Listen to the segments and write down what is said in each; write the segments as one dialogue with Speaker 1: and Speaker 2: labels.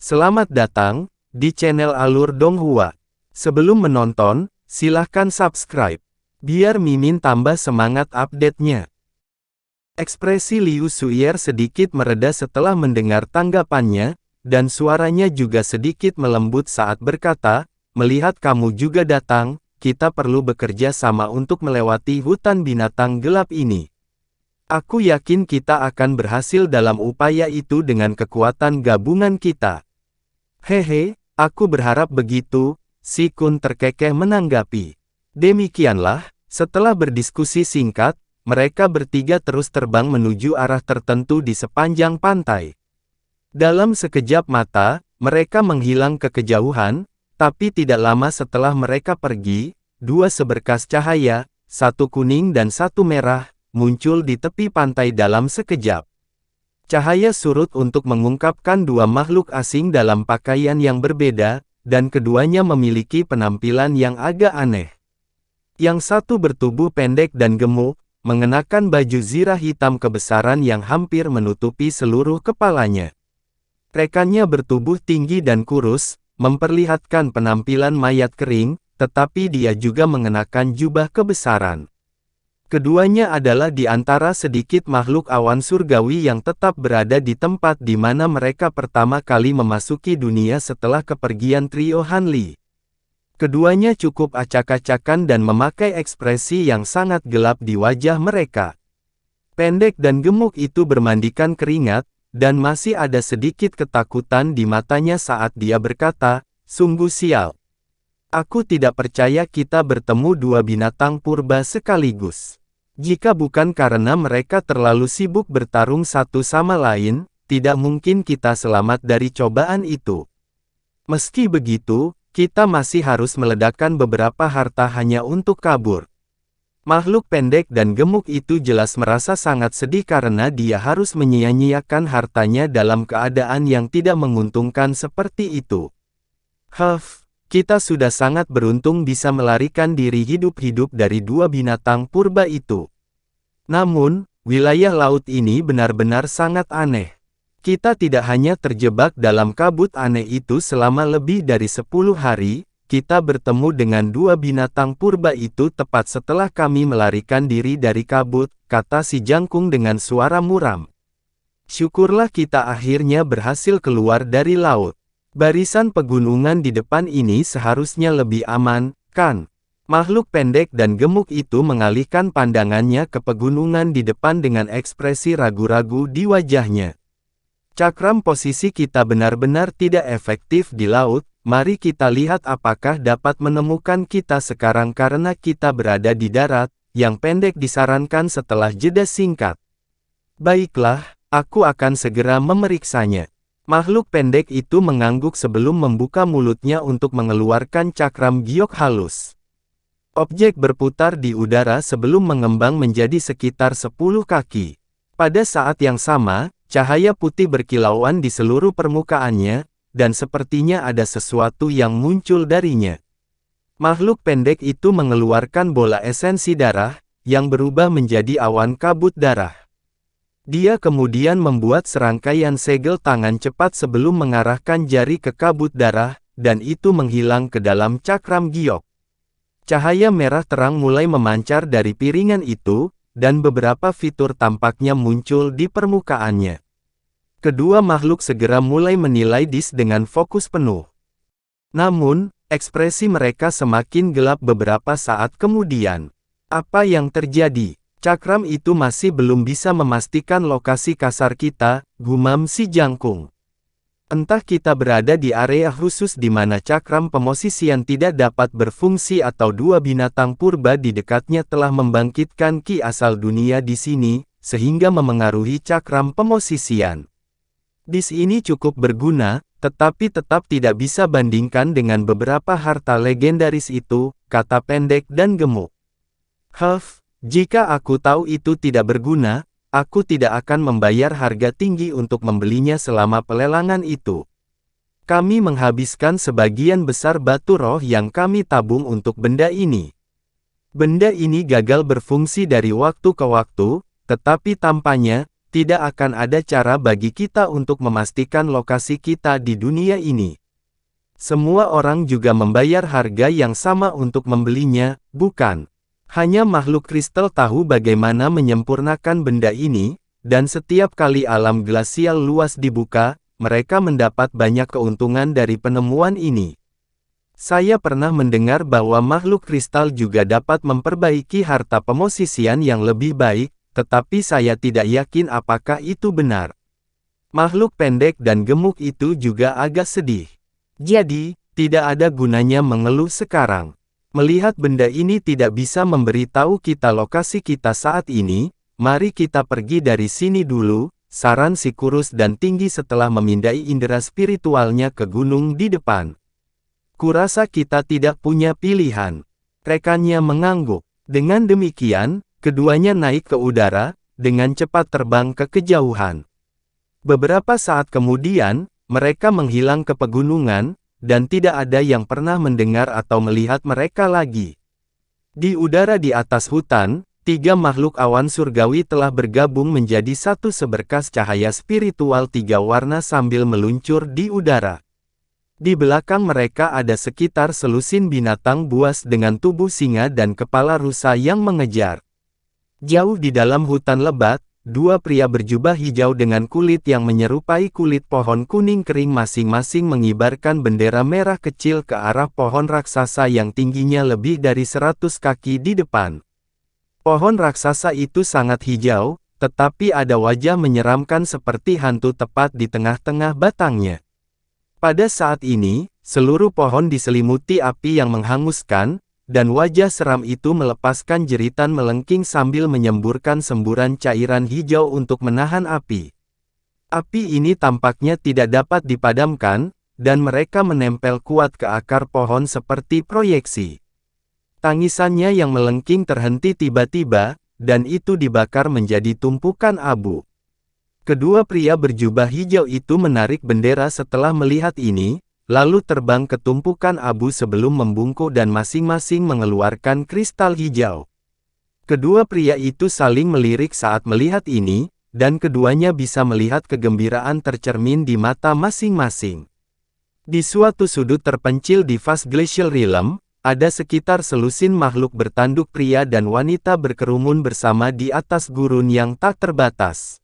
Speaker 1: Selamat datang di channel Alur Donghua. Sebelum menonton, silahkan subscribe, biar Mimin tambah semangat update-nya. Ekspresi Liu Suier sedikit mereda setelah mendengar tanggapannya, dan suaranya juga sedikit melembut saat berkata, "Melihat kamu juga datang, kita perlu bekerja sama untuk melewati hutan binatang gelap ini. Aku yakin kita akan berhasil dalam upaya itu dengan kekuatan gabungan kita." "Hehe, aku berharap begitu," Si Kun terkekeh menanggapi. Demikianlah, setelah berdiskusi singkat, mereka bertiga terus terbang menuju arah tertentu di sepanjang pantai. Dalam sekejap mata, mereka menghilang ke kejauhan, tapi tidak lama setelah mereka pergi, dua seberkas cahaya, satu kuning dan satu merah, muncul di tepi pantai dalam sekejap. Cahaya surut untuk mengungkapkan dua makhluk asing dalam pakaian yang berbeda, dan keduanya memiliki penampilan yang agak aneh. Yang satu bertubuh pendek dan gemuk, mengenakan baju zirah hitam kebesaran yang hampir menutupi seluruh kepalanya. Rekannya bertubuh tinggi dan kurus, memperlihatkan penampilan mayat kering, tetapi dia juga mengenakan jubah kebesaran. Keduanya adalah di antara sedikit makhluk awan surgawi yang tetap berada di tempat di mana mereka pertama kali memasuki dunia setelah kepergian trio Hanli. Keduanya cukup acak-acakan dan memakai ekspresi yang sangat gelap di wajah mereka. Pendek dan gemuk itu bermandikan keringat, dan masih ada sedikit ketakutan di matanya saat dia berkata, "Sungguh sial. Aku tidak percaya kita bertemu dua binatang purba sekaligus. Jika bukan karena mereka terlalu sibuk bertarung satu sama lain, tidak mungkin kita selamat dari cobaan itu. Meski begitu, kita masih harus meledakkan beberapa harta hanya untuk kabur." Makhluk pendek dan gemuk itu jelas merasa sangat sedih karena dia harus menyia-nyiakan hartanya dalam keadaan yang tidak menguntungkan seperti itu. Kita sudah sangat beruntung bisa melarikan diri hidup-hidup dari dua binatang purba itu. Namun, wilayah laut ini benar-benar sangat aneh. Kita tidak hanya terjebak dalam kabut aneh itu selama lebih dari 10 hari, kita bertemu dengan dua binatang purba itu tepat setelah kami melarikan diri dari kabut, kata si jangkung dengan suara muram. Syukurlah kita akhirnya berhasil keluar dari laut. Barisan pegunungan di depan ini seharusnya lebih aman, kan? Makhluk pendek dan gemuk itu mengalihkan pandangannya ke pegunungan di depan dengan ekspresi ragu-ragu di wajahnya. "Cakram posisi kita benar-benar tidak efektif di laut, mari kita lihat apakah dapat menemukan kita sekarang karena kita berada di darat," yang pendek disarankan setelah jeda singkat. "Baiklah, aku akan segera memeriksanya." Makhluk pendek itu mengangguk sebelum membuka mulutnya untuk mengeluarkan cakram giok halus. Objek berputar di udara sebelum mengembang menjadi sekitar 10 kaki. Pada saat yang sama, cahaya putih berkilauan di seluruh permukaannya, dan sepertinya ada sesuatu yang muncul darinya. Makhluk pendek itu mengeluarkan bola esensi darah, yang berubah menjadi awan kabut darah. Dia kemudian membuat serangkaian segel tangan cepat sebelum mengarahkan jari ke kabut darah, dan itu menghilang ke dalam cakram giok. Cahaya merah terang mulai memancar dari piringan itu, dan beberapa fitur tampaknya muncul di permukaannya. Kedua makhluk segera mulai menilai dis dengan fokus penuh. Namun, ekspresi mereka semakin gelap beberapa saat kemudian. "Apa yang terjadi? Cakram itu masih belum bisa memastikan lokasi kasar kita," gumam si jangkung. "Entah kita berada di area khusus di mana cakram pemosisian tidak dapat berfungsi atau dua binatang purba di dekatnya telah membangkitkan ki asal dunia di sini, sehingga memengaruhi cakram pemosisian. Dis ini cukup berguna, tetapi tetap tidak bisa bandingkan dengan beberapa harta legendaris itu," kata pendek dan gemuk. Jika aku tahu itu tidak berguna, aku tidak akan membayar harga tinggi untuk membelinya selama pelelangan itu. Kami menghabiskan sebagian besar batu roh yang kami tabung untuk benda ini. Benda ini gagal berfungsi dari waktu ke waktu, tetapi tampaknya, tidak akan ada cara bagi kita untuk memastikan lokasi kita di dunia ini. Semua orang juga membayar harga yang sama untuk membelinya, bukan? Hanya makhluk kristal tahu bagaimana menyempurnakan benda ini, dan setiap kali alam glasial luas dibuka, mereka mendapat banyak keuntungan dari penemuan ini. Saya pernah mendengar bahwa makhluk kristal juga dapat memperbaiki harta pemosisian yang lebih baik, tetapi saya tidak yakin apakah itu benar. Makhluk pendek dan gemuk itu juga agak sedih. Jadi, tidak ada gunanya mengeluh sekarang. Melihat benda ini tidak bisa memberitahu kita lokasi kita saat ini, mari kita pergi dari sini dulu, saran si kurus dan tinggi setelah memindai indera spiritualnya ke gunung di depan. Kurasa kita tidak punya pilihan. Rekannya mengangguk. Dengan demikian, keduanya naik ke udara, dengan cepat terbang ke kejauhan. Beberapa saat kemudian, mereka menghilang ke pegunungan, dan tidak ada yang pernah mendengar atau melihat mereka lagi. Di udara di atas hutan, 3 makhluk awan surgawi telah bergabung menjadi satu seberkas cahaya spiritual 3 warna sambil meluncur di udara. Di belakang mereka ada sekitar selusin binatang buas dengan tubuh singa dan kepala rusa yang mengejar. Jauh di dalam hutan lebat, 2 pria berjubah hijau dengan kulit yang menyerupai kulit pohon kuning kering masing-masing mengibarkan bendera merah kecil ke arah pohon raksasa yang tingginya lebih dari 100 kaki di depan. Pohon raksasa itu sangat hijau, tetapi ada wajah menyeramkan seperti hantu tepat di tengah-tengah batangnya. Pada saat ini, seluruh pohon diselimuti api yang menghanguskan, dan wajah seram itu melepaskan jeritan melengking sambil menyemburkan semburan cairan hijau untuk menahan api. Api ini tampaknya tidak dapat dipadamkan, dan mereka menempel kuat ke akar pohon seperti proyeksi. Tangisannya yang melengking terhenti tiba-tiba, dan itu dibakar menjadi tumpukan abu. Kedua pria berjubah hijau itu menarik bendera setelah melihat ini, lalu terbang ke tumpukan abu sebelum membungkuk dan masing-masing mengeluarkan kristal hijau. Kedua pria itu saling melirik saat melihat ini, dan keduanya bisa melihat kegembiraan tercermin di mata masing-masing. Di suatu sudut terpencil di Vast Glacial Realm, ada sekitar selusin makhluk bertanduk pria dan wanita berkerumun bersama di atas gurun yang tak terbatas.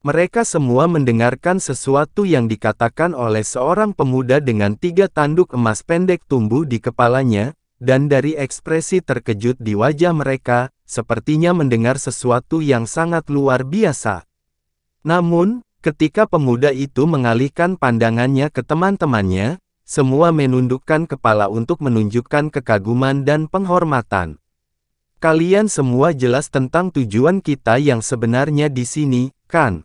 Speaker 1: Mereka semua mendengarkan sesuatu yang dikatakan oleh seorang pemuda dengan 3 tanduk emas pendek tumbuh di kepalanya, dan dari ekspresi terkejut di wajah mereka, sepertinya mendengar sesuatu yang sangat luar biasa. Namun, ketika pemuda itu mengalihkan pandangannya ke teman-temannya, semua menundukkan kepala untuk menunjukkan kekaguman dan penghormatan. Kalian semua jelas tentang tujuan kita yang sebenarnya di sini, kan?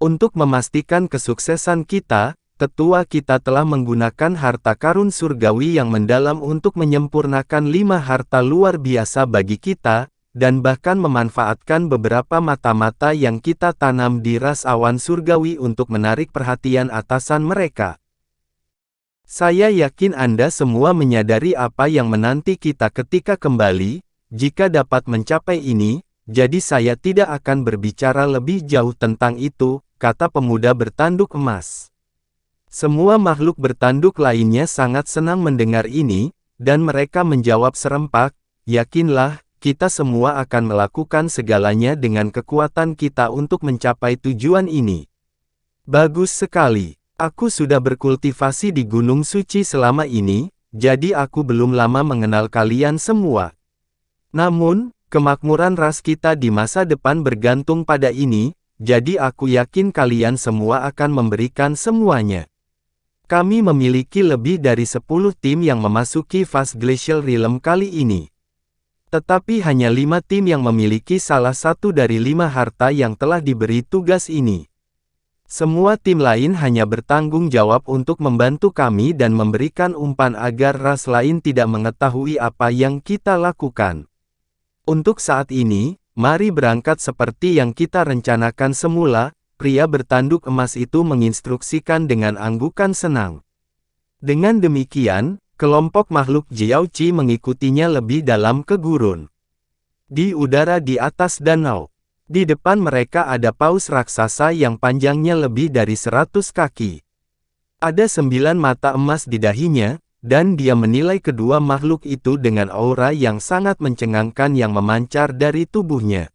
Speaker 1: Untuk memastikan kesuksesan kita, tetua kita telah menggunakan harta karun surgawi yang mendalam untuk menyempurnakan 5 harta luar biasa bagi kita, dan bahkan memanfaatkan beberapa mata-mata yang kita tanam di ras awan surgawi untuk menarik perhatian atasan mereka. Saya yakin Anda semua menyadari apa yang menanti kita ketika kembali, jika dapat mencapai ini, jadi saya tidak akan berbicara lebih jauh tentang itu, kata pemuda bertanduk emas. Semua makhluk bertanduk lainnya sangat senang mendengar ini, dan mereka menjawab serempak, yakinlah, kita semua akan melakukan segalanya dengan kekuatan kita untuk mencapai tujuan ini. Bagus sekali. Aku sudah berkultivasi di Gunung Suci selama ini, jadi aku belum lama mengenal kalian semua. Namun, kemakmuran ras kita di masa depan bergantung pada ini, jadi aku yakin kalian semua akan memberikan semuanya. Kami memiliki lebih dari 10 tim yang memasuki Vast Glacial Realm kali ini. Tetapi hanya 5 tim yang memiliki salah satu dari 5 harta yang telah diberi tugas ini. Semua tim lain hanya bertanggung jawab untuk membantu kami dan memberikan umpan agar ras lain tidak mengetahui apa yang kita lakukan. Untuk saat ini, mari berangkat seperti yang kita rencanakan semula, pria bertanduk emas itu menginstruksikan dengan anggukan senang. Dengan demikian, kelompok makhluk Jiaoqi mengikutinya lebih dalam ke gurun. Di udara di atas danau, Di depan mereka ada paus raksasa yang panjangnya lebih dari 100 kaki. Ada 9 mata emas di dahinya, dan dia menilai kedua makhluk itu dengan aura yang sangat mencengangkan yang memancar dari tubuhnya.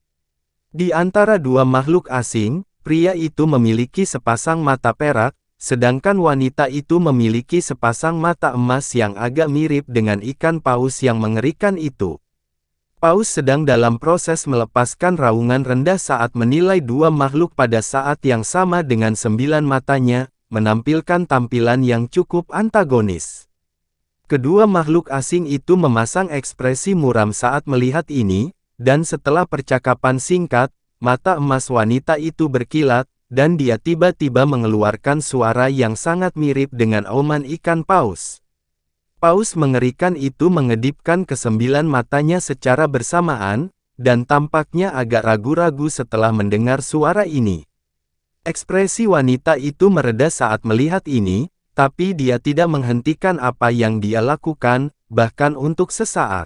Speaker 1: Di antara dua makhluk asing, pria itu memiliki sepasang mata perak, sedangkan wanita itu memiliki sepasang mata emas yang agak mirip dengan ikan paus yang mengerikan itu. Paus sedang dalam proses melepaskan raungan rendah saat menilai dua makhluk pada saat yang sama dengan 9 matanya, menampilkan tampilan yang cukup antagonis. Kedua makhluk asing itu memasang ekspresi muram saat melihat ini, dan setelah percakapan singkat, mata emas wanita itu berkilat, dan dia tiba-tiba mengeluarkan suara yang sangat mirip dengan auman ikan paus. Paus mengerikan itu mengedipkan kesembilan matanya secara bersamaan, dan tampaknya agak ragu-ragu setelah mendengar suara ini. Ekspresi wanita itu mereda saat melihat ini, tapi dia tidak menghentikan apa yang dia lakukan, bahkan untuk sesaat.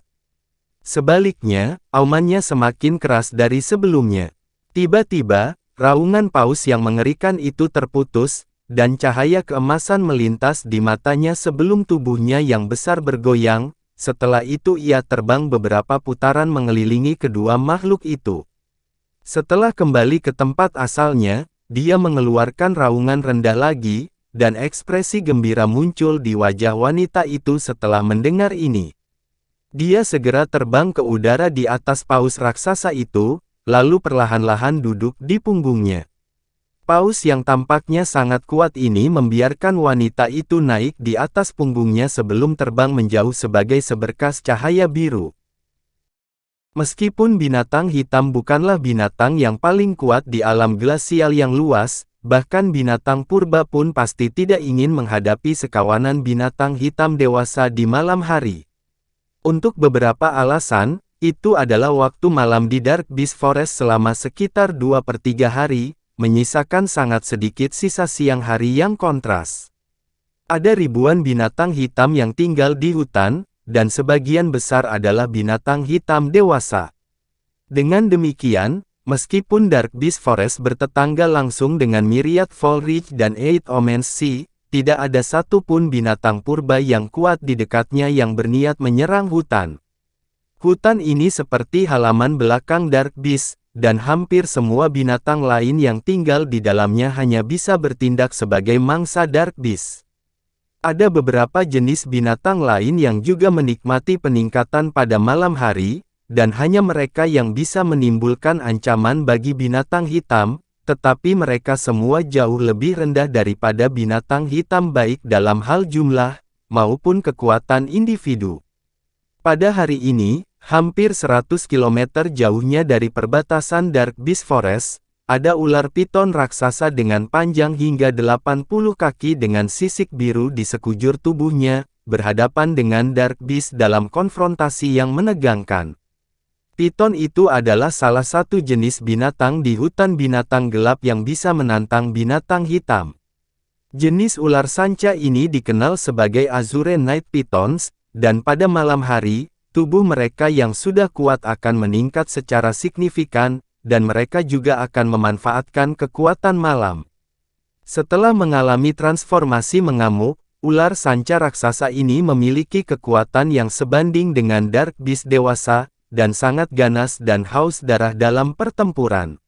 Speaker 1: Sebaliknya, aumannya semakin keras dari sebelumnya. Tiba-tiba, raungan paus yang mengerikan itu terputus, dan cahaya keemasan melintas di matanya sebelum tubuhnya yang besar bergoyang. Setelah itu ia terbang beberapa putaran mengelilingi kedua makhluk itu. Setelah kembali ke tempat asalnya, dia mengeluarkan raungan rendah lagi, dan ekspresi gembira muncul di wajah wanita itu setelah mendengar ini. Dia segera terbang ke udara di atas paus raksasa itu, lalu perlahan-lahan duduk di punggungnya. Paus yang tampaknya sangat kuat ini membiarkan wanita itu naik di atas punggungnya sebelum terbang menjauh sebagai seberkas cahaya biru. Meskipun binatang hitam bukanlah binatang yang paling kuat di alam glasial yang luas, bahkan binatang purba pun pasti tidak ingin menghadapi sekawanan binatang hitam dewasa di malam hari. Untuk beberapa alasan, itu adalah waktu malam di Dark Beast Forest selama sekitar 2/3 hari, menyisakan sangat sedikit sisa siang hari yang kontras. Ada ribuan binatang hitam yang tinggal di hutan, dan sebagian besar adalah binatang hitam dewasa. Dengan demikian, meskipun Dark Beast Forest bertetangga langsung dengan Myriad Fall Ridge dan Eight Omens Sea, tidak ada satupun binatang purba yang kuat di dekatnya yang berniat menyerang hutan. Hutan ini seperti halaman belakang Dark Beast, dan hampir semua binatang lain yang tinggal di dalamnya hanya bisa bertindak sebagai mangsa Dark Beast. Ada beberapa jenis binatang lain yang juga menikmati peningkatan pada malam hari, dan hanya mereka yang bisa menimbulkan ancaman bagi binatang hitam, tetapi mereka semua jauh lebih rendah daripada binatang hitam baik dalam hal jumlah, maupun kekuatan individu. Pada hari ini, hampir 100 km jauhnya dari perbatasan Dark Beast Forest, ada ular piton raksasa dengan panjang hingga 80 kaki dengan sisik biru di sekujur tubuhnya, berhadapan dengan Dark Beast dalam konfrontasi yang menegangkan. Piton itu adalah salah satu jenis binatang di hutan binatang gelap yang bisa menantang binatang hitam. Jenis ular sanca ini dikenal sebagai Azure Night Pythons, dan pada malam hari, tubuh mereka yang sudah kuat akan meningkat secara signifikan, dan mereka juga akan memanfaatkan kekuatan malam. Setelah mengalami transformasi mengamuk, ular sanca raksasa ini memiliki kekuatan yang sebanding dengan Dark Beast dewasa, dan sangat ganas dan haus darah dalam pertempuran.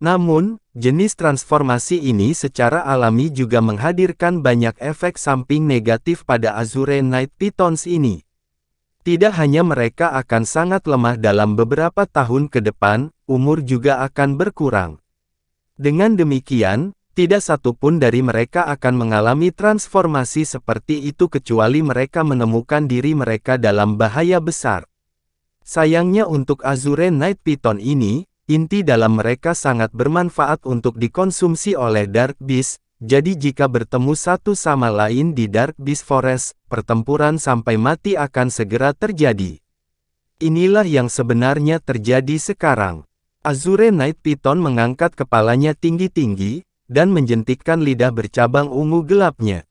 Speaker 1: Namun, jenis transformasi ini secara alami juga menghadirkan banyak efek samping negatif pada Azure Night Pythons ini. Tidak hanya mereka akan sangat lemah dalam beberapa tahun ke depan, umur juga akan berkurang. Dengan demikian, tidak satupun dari mereka akan mengalami transformasi seperti itu kecuali mereka menemukan diri mereka dalam bahaya besar. Sayangnya untuk Azure Night Python ini, inti dalam mereka sangat bermanfaat untuk dikonsumsi oleh Dark Beast. Jadi jika bertemu satu sama lain di Dark Beast Forest, pertempuran sampai mati akan segera terjadi. Inilah yang sebenarnya terjadi sekarang. Azure Night Python mengangkat kepalanya tinggi-tinggi, dan menjentikkan lidah bercabang ungu gelapnya.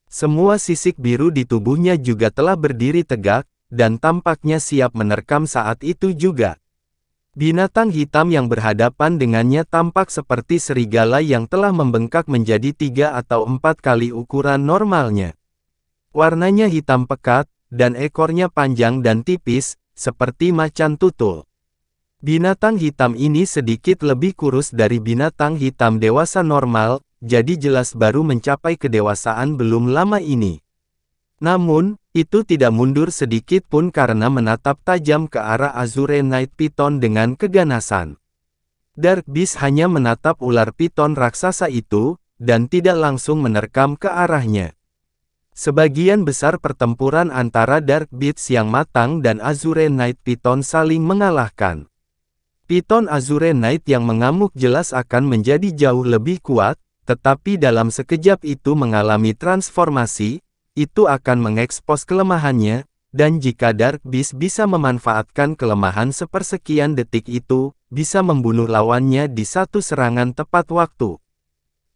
Speaker 1: Semua sisik biru di tubuhnya juga telah berdiri tegak, dan tampaknya siap menerkam saat itu juga. Binatang hitam yang berhadapan dengannya tampak seperti serigala yang telah membengkak menjadi 3 atau 4 kali ukuran normalnya. Warnanya hitam pekat, dan ekornya panjang dan tipis, seperti macan tutul. Binatang hitam ini sedikit lebih kurus dari binatang hitam dewasa normal, jadi jelas baru mencapai kedewasaan belum lama ini. Namun, itu tidak mundur sedikit pun karena menatap tajam ke arah Azure Night Python dengan keganasan. Dark Beast hanya menatap ular piton raksasa itu, dan tidak langsung menerkam ke arahnya. Sebagian besar pertempuran antara Dark Beast yang matang dan Azure Night Python saling mengalahkan. Python Azure Night yang mengamuk jelas akan menjadi jauh lebih kuat, tetapi dalam sekejap itu mengalami transformasi, itu akan mengekspos kelemahannya, dan jika Dark Beast bisa memanfaatkan kelemahan sepersekian detik itu, bisa membunuh lawannya di satu serangan tepat waktu.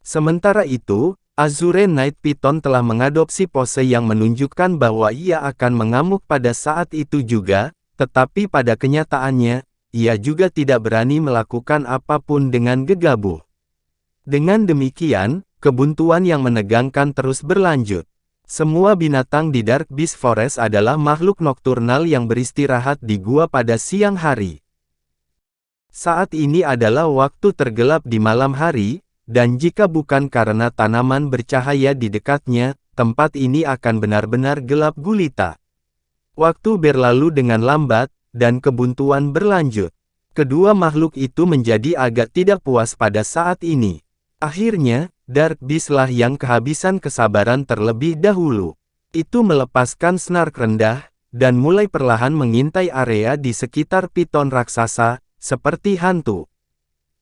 Speaker 1: Sementara itu, Azure Night Python telah mengadopsi pose yang menunjukkan bahwa ia akan mengamuk pada saat itu juga, tetapi pada kenyataannya, ia juga tidak berani melakukan apapun dengan gegabah. Dengan demikian, kebuntuan yang menegangkan terus berlanjut. Semua binatang di Dark Beast Forest adalah makhluk nokturnal yang beristirahat di gua pada siang hari. Saat ini adalah waktu tergelap di malam hari, dan jika bukan karena tanaman bercahaya di dekatnya, tempat ini akan benar-benar gelap gulita. Waktu berlalu dengan lambat, dan kebuntuan berlanjut. Kedua makhluk itu menjadi agak tidak puas pada saat ini. Akhirnya, Dark Beast lah yang kehabisan kesabaran terlebih dahulu. Itu melepaskan snark rendah, dan mulai perlahan mengintai area di sekitar piton raksasa, seperti hantu.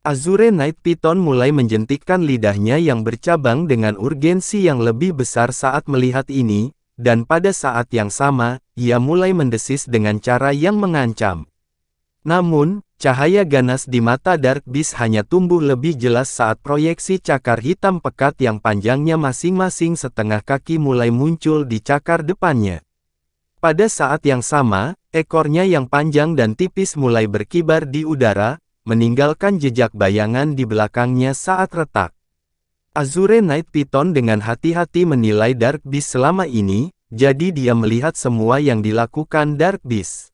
Speaker 1: Azure Night Python mulai menjentikkan lidahnya yang bercabang dengan urgensi yang lebih besar saat melihat ini, dan pada saat yang sama, ia mulai mendesis dengan cara yang mengancam. Namun, cahaya ganas di mata Dark Beast hanya tumbuh lebih jelas saat proyeksi cakar hitam pekat yang panjangnya masing-masing setengah kaki mulai muncul di cakar depannya. Pada saat yang sama, ekornya yang panjang dan tipis mulai berkibar di udara, meninggalkan jejak bayangan di belakangnya saat retak. Azure Night Python dengan hati-hati menilai Dark Beast selama ini, jadi dia melihat semua yang dilakukan Dark Beast.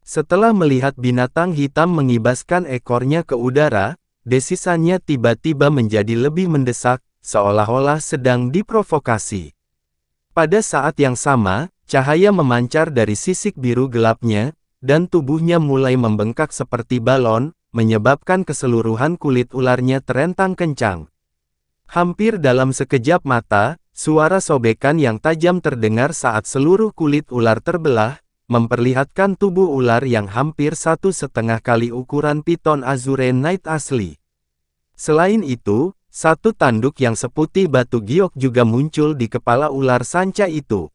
Speaker 1: Setelah melihat binatang hitam mengibaskan ekornya ke udara, desisannya tiba-tiba menjadi lebih mendesak, seolah-olah sedang diprovokasi. Pada saat yang sama, cahaya memancar dari sisik biru gelapnya, dan tubuhnya mulai membengkak seperti balon, menyebabkan keseluruhan kulit ularnya terentang kencang. Hampir dalam sekejap mata, suara sobekan yang tajam terdengar saat seluruh kulit ular terbelah, memperlihatkan tubuh ular yang hampir 1,5 kali ukuran piton Azure Night asli. Selain itu, satu tanduk yang seputih batu giok juga muncul di kepala ular sanca itu.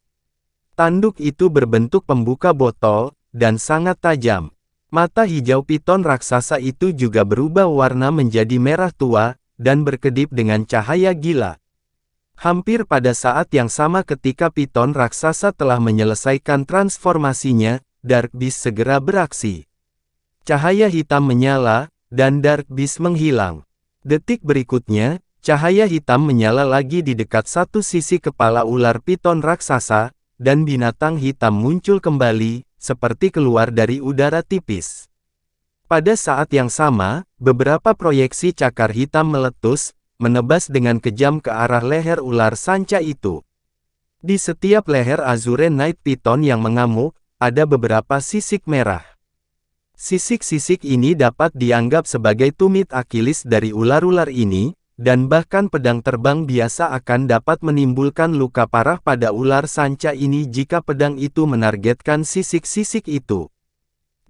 Speaker 1: Tanduk itu berbentuk pembuka botol, dan sangat tajam. Mata hijau piton raksasa itu juga berubah warna menjadi merah tua, dan berkedip dengan cahaya gila. Hampir pada saat yang sama ketika piton raksasa telah menyelesaikan transformasinya, Dark Beast segera beraksi. Cahaya hitam menyala, dan Dark Beast menghilang. Detik berikutnya, cahaya hitam menyala lagi di dekat satu sisi kepala ular piton raksasa, dan binatang hitam muncul kembali, seperti keluar dari udara tipis. Pada saat yang sama, beberapa proyeksi cakar hitam meletus, menebas dengan kejam ke arah leher ular sanca itu. Di setiap leher Azure Night Python yang mengamuk, ada beberapa sisik merah. Sisik-sisik ini dapat dianggap sebagai tumit Akilis dari ular-ular ini, dan bahkan pedang terbang biasa akan dapat menimbulkan luka parah pada ular sanca ini jika pedang itu menargetkan sisik-sisik itu.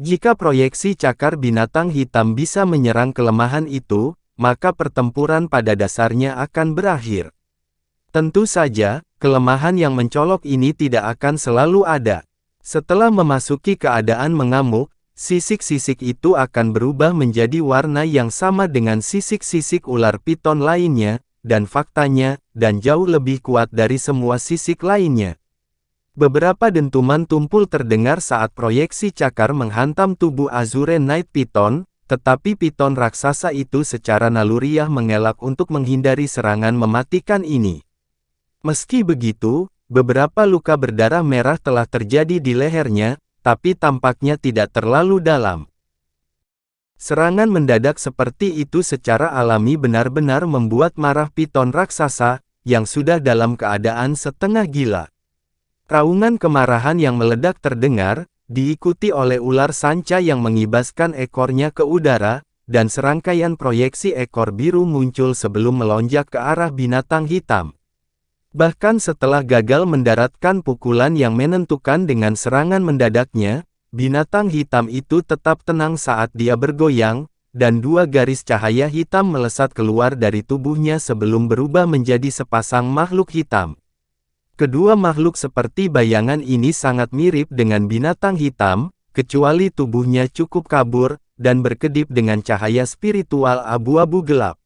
Speaker 1: Jika proyeksi cakar binatang hitam bisa menyerang kelemahan itu, maka pertempuran pada dasarnya akan berakhir. Tentu saja, kelemahan yang mencolok ini tidak akan selalu ada. Setelah memasuki keadaan mengamuk, sisik-sisik itu akan berubah menjadi warna yang sama dengan sisik-sisik ular piton lainnya, dan faktanya, dan jauh lebih kuat dari semua sisik lainnya. Beberapa dentuman tumpul terdengar saat proyeksi cakar menghantam tubuh Azure Knight Python, tetapi Python raksasa itu secara naluriah mengelak untuk menghindari serangan mematikan ini. Meski begitu, beberapa luka berdarah merah telah terjadi di lehernya, tapi tampaknya tidak terlalu dalam. Serangan mendadak seperti itu secara alami benar-benar membuat marah Python raksasa, yang sudah dalam keadaan setengah gila. Raungan kemarahan yang meledak terdengar, diikuti oleh ular sanca yang mengibaskan ekornya ke udara, dan serangkaian proyeksi ekor biru muncul sebelum melonjak ke arah binatang hitam. Bahkan setelah gagal mendaratkan pukulan yang menentukan dengan serangan mendadaknya, binatang hitam itu tetap tenang saat dia bergoyang, dan dua garis cahaya hitam melesat keluar dari tubuhnya sebelum berubah menjadi sepasang makhluk hitam. Kedua makhluk seperti bayangan ini sangat mirip dengan binatang hitam, kecuali tubuhnya cukup kabur, dan berkedip dengan cahaya spiritual abu-abu gelap.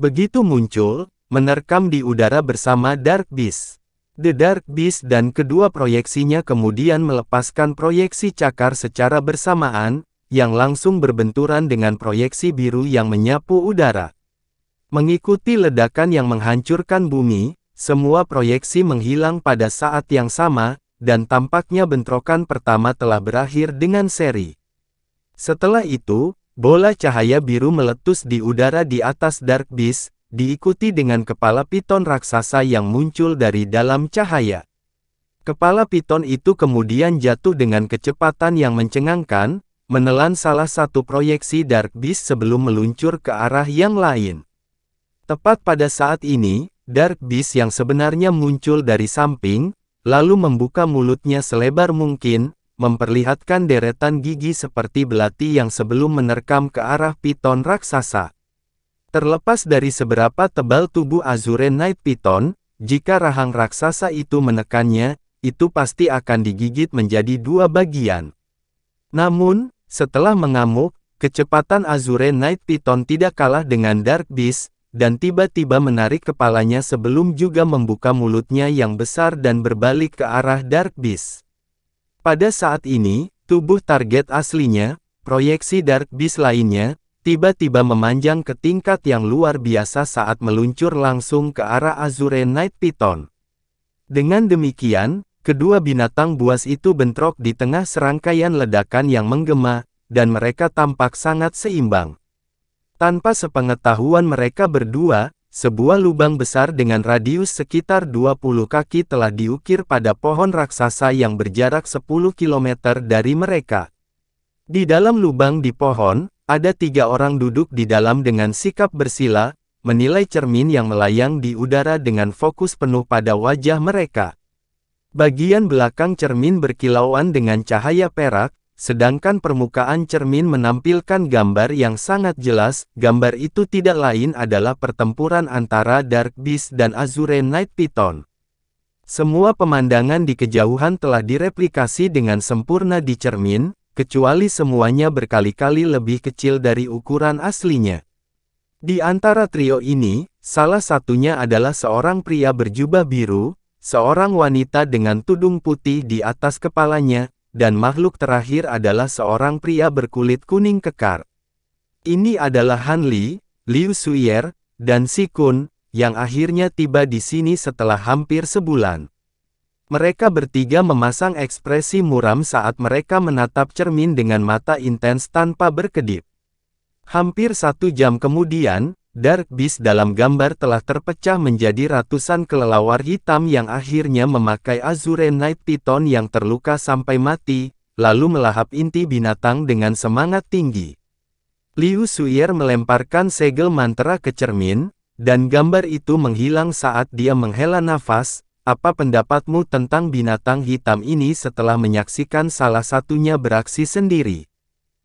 Speaker 1: Begitu muncul, menerkam di udara bersama Dark Beast. The Dark Beast dan kedua proyeksinya kemudian melepaskan proyeksi cakar secara bersamaan, yang langsung berbenturan dengan proyeksi biru yang menyapu udara. Mengikuti ledakan yang menghancurkan bumi, semua proyeksi menghilang pada saat yang sama, dan tampaknya bentrokan pertama telah berakhir dengan seri. Setelah itu, bola cahaya biru meletus di udara di atas Dark Beast, diikuti dengan kepala Python raksasa yang muncul dari dalam cahaya. Kepala Python itu kemudian jatuh dengan kecepatan yang mencengangkan, menelan salah satu proyeksi Dark Beast sebelum meluncur ke arah yang lain. Tepat pada saat ini, Dark Beast yang sebenarnya muncul dari samping, lalu membuka mulutnya selebar mungkin, memperlihatkan deretan gigi seperti belati yang sebelum menerkam ke arah Python raksasa. Terlepas dari seberapa tebal tubuh Azure Knight Python, jika rahang raksasa itu menekannya, itu pasti akan digigit menjadi dua bagian. Namun, setelah mengamuk, kecepatan Azure Knight Python tidak kalah dengan Dark Beast, dan tiba-tiba menarik kepalanya sebelum juga membuka mulutnya yang besar dan berbalik ke arah Dark Beast. Pada saat ini, tubuh target aslinya, proyeksi Dark Beast lainnya, tiba-tiba memanjang ke tingkat yang luar biasa saat meluncur langsung ke arah Azure Knight Python. Dengan demikian, kedua binatang buas itu bentrok di tengah serangkaian ledakan yang menggema, dan mereka tampak sangat seimbang. Tanpa sepengetahuan mereka berdua, sebuah lubang besar dengan radius sekitar 20 kaki telah diukir pada pohon raksasa yang berjarak 10 km dari mereka. Di dalam lubang di pohon, ada 3 orang duduk di dalam dengan sikap bersila, menilai cermin yang melayang di udara dengan fokus penuh pada wajah mereka. Bagian belakang cermin berkilauan dengan cahaya perak, sedangkan permukaan cermin menampilkan gambar yang sangat jelas. Gambar itu tidak lain adalah pertempuran antara Dark Beast dan Azure Knight Python. Semua pemandangan di kejauhan telah direplikasi dengan sempurna di cermin, kecuali semuanya berkali-kali lebih kecil dari ukuran aslinya. Di antara trio ini, salah satunya adalah seorang pria berjubah biru, seorang wanita dengan tudung putih di atas kepalanya, dan makhluk terakhir adalah seorang pria berkulit kuning kekar. Ini adalah Han Li, Liu Suyer, dan Si Kun, yang akhirnya tiba di sini setelah hampir sebulan. Mereka bertiga memasang ekspresi muram saat mereka menatap cermin dengan mata intens tanpa berkedip. Hampir 1 jam kemudian, Dark Beast dalam gambar telah terpecah menjadi ratusan kelelawar hitam yang akhirnya memakai Azure Knight Python yang terluka sampai mati, lalu melahap inti binatang dengan semangat tinggi. Liu Suyer melemparkan segel mantra ke cermin, dan gambar itu menghilang saat dia menghela nafas. Apa pendapatmu tentang binatang hitam ini setelah menyaksikan salah satunya beraksi sendiri?